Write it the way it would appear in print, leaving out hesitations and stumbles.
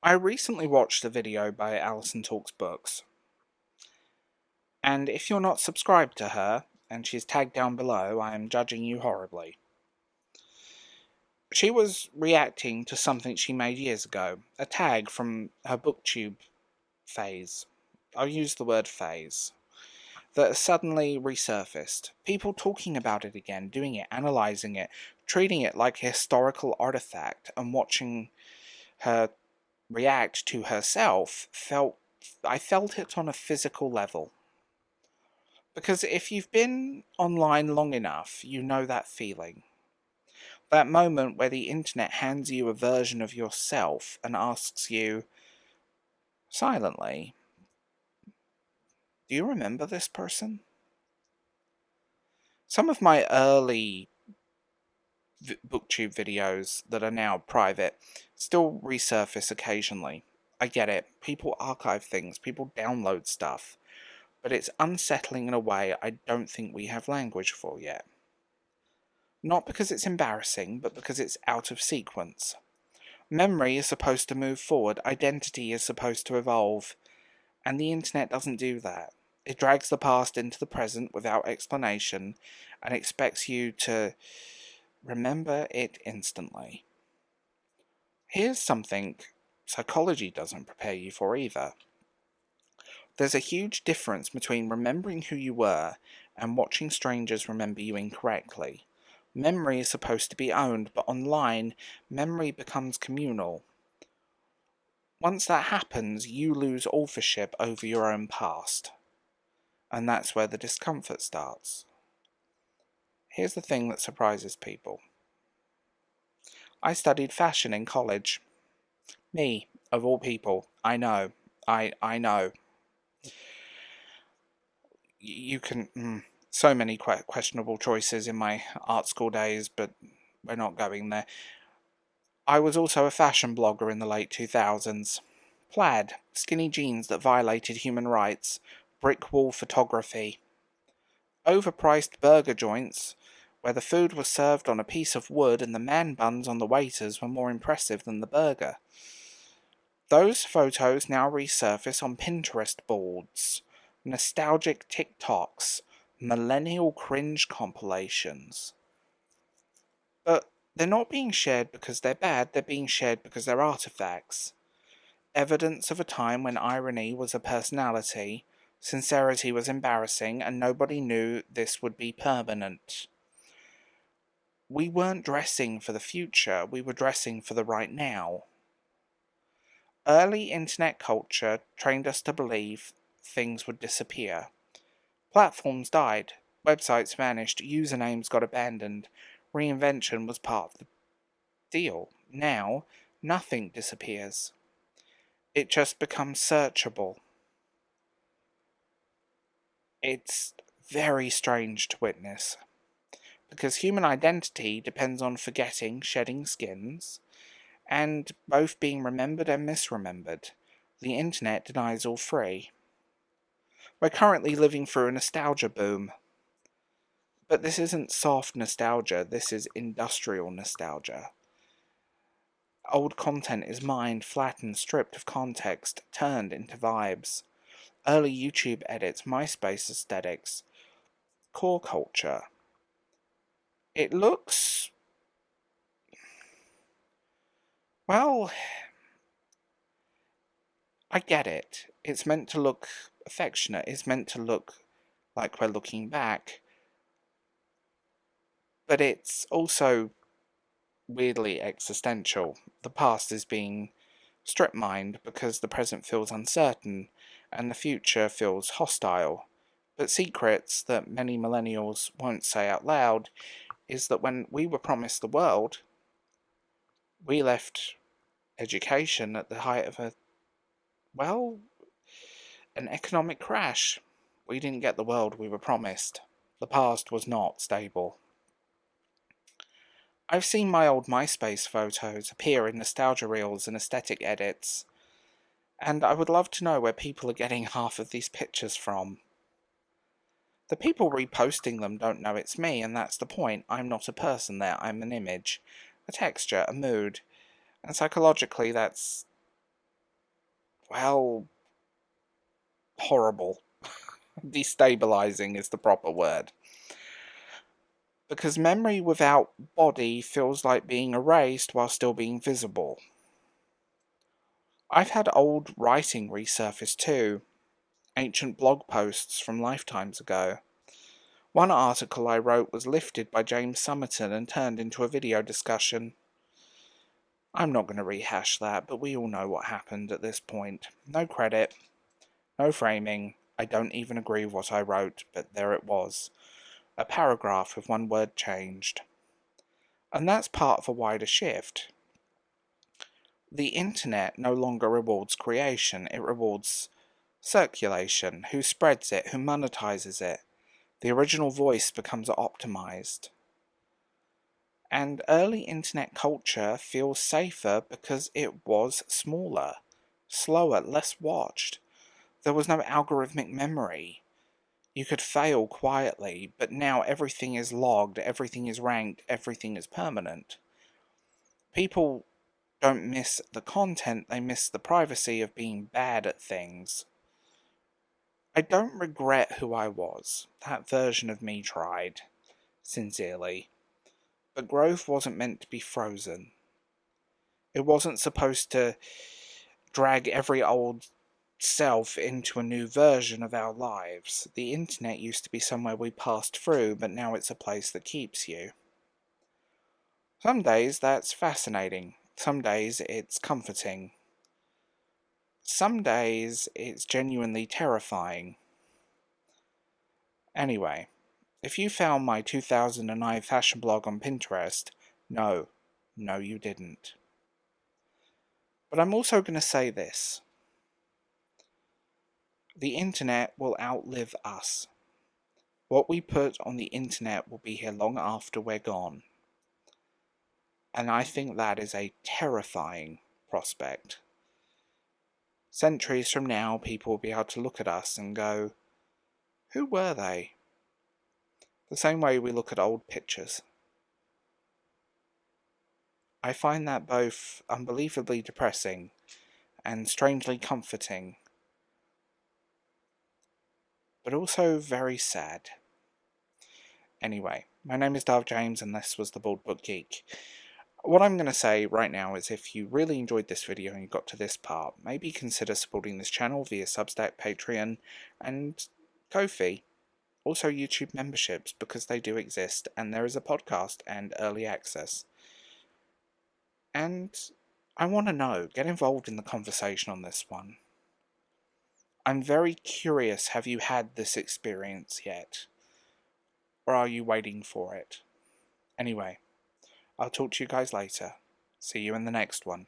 I recently watched a video by Alison Talks Books, and if you're not subscribed to her, and she's tagged down below, I am judging you horribly. She was reacting to something she made years ago, a tag from her BookTube phase. I'll use the word phase. That has suddenly resurfaced. People talking about it again, doing it, analysing it, treating it like a historical artifact, and watching her react to herself I felt it on a physical level. Because if you've been online long enough, you know that feeling. That moment where the internet hands you a version of yourself and asks you, silently, do you remember this person? Some of my early BookTube videos that are now private still resurface occasionally. I get it. People archive things, people download stuff. But it's unsettling in a way I don't think we have language for yet. Not because it's embarrassing, but because it's out of sequence. Memory is supposed to move forward, identity is supposed to evolve, and the internet doesn't do that. It drags the past into the present without explanation, and expects you to remember it instantly. Here's something psychology doesn't prepare you for either. There's a huge difference between remembering who you were and watching strangers remember you incorrectly. Memory is supposed to be owned, but online, memory becomes communal. Once that happens, you lose authorship over your own past. And that's where the discomfort starts. Here's the thing that surprises people. I studied fashion in college. Me, of all people, I know. I know. You can... so many questionable choices in my art school days, but we're not going there. I was also a fashion blogger in the late 2000s. Plaid, skinny jeans that violated human rights, brick wall photography. Overpriced burger joints, where the food was served on a piece of wood and the man buns on the waiters were more impressive than the burger. Those photos now resurface on Pinterest boards, nostalgic TikToks, millennial cringe compilations. But they're not being shared because they're bad, they're being shared because they're artifacts. Evidence of a time when irony was a personality, sincerity was embarrassing, and nobody knew this would be permanent. We weren't dressing for the future, we were dressing for the right now. Early internet culture trained us to believe things would disappear. Platforms died, websites vanished, usernames got abandoned, reinvention was part of the deal. Now, nothing disappears. It just becomes searchable. It's very strange to witness, because human identity depends on forgetting, shedding skins, and both being remembered and misremembered. The internet denies all three. We're currently living through a nostalgia boom. But this isn't soft nostalgia, this is industrial nostalgia. Old content is mined, flattened, stripped of context, turned into vibes. Early YouTube edits, MySpace aesthetics, core culture. It looks... well, I get it. It's meant to look affectionate, it's meant to look like we're looking back. But it's also weirdly existential. The past is being strip-mined because the present feels uncertain and the future feels hostile. But secrets that many millennials won't say out loud is that when we were promised the world, we left education at the height of an economic crash. We didn't get the world we were promised. The past was not stable. I've seen my old MySpace photos appear in nostalgia reels and aesthetic edits, and I would love to know where people are getting half of these pictures from. The people reposting them don't know it's me, and that's the point. I'm not a person there, I'm an image, a texture, a mood, and psychologically that's well, horrible. Destabilizing is the proper word. Because memory without body feels like being erased while still being visible. I've had old writing resurface too, ancient blog posts from lifetimes ago. One article I wrote was lifted by James Summerton and turned into a video discussion. I'm not going to rehash that, but we all know what happened at this point. No credit, no framing, I don't even agree with what I wrote, but there it was. A paragraph with one word changed. And that's part of a wider shift. The internet no longer rewards creation, it rewards circulation, who spreads it, who monetizes it. The original voice becomes optimized. And early internet culture feels safer because it was smaller, slower, less watched. There was no algorithmic memory. You could fail quietly, but now everything is logged, everything is ranked, everything is permanent. People don't miss the content, they miss the privacy of being bad at things. I don't regret who I was. That version of me tried, sincerely. But growth wasn't meant to be frozen. It wasn't supposed to drag every old self into a new version of our lives. The internet used to be somewhere we passed through, but now it's a place that keeps you. Some days that's fascinating. Some days it's comforting. Some days it's genuinely terrifying. Anyway, if you found my 2009 fashion blog on Pinterest, no, you didn't. But I'm also going to say this. The internet will outlive us. What we put on the internet will be here long after we're gone. And I think that is a terrifying prospect. Centuries from now, people will be able to look at us and go, who were they? The same way we look at old pictures. I find that both unbelievably depressing and strangely comforting, but also very sad. Anyway, my name is Darv James and this was the Bald Book Geek. What I'm going to say right now is if you really enjoyed this video and you got to this part, maybe consider supporting this channel via Substack, Patreon, and Ko-fi. Also YouTube memberships, because they do exist, and there is a podcast and early access. And I want to know, get involved in the conversation on this one. I'm very curious, have you had this experience yet? Or are you waiting for it? Anyway, I'll talk to you guys later. See you in the next one.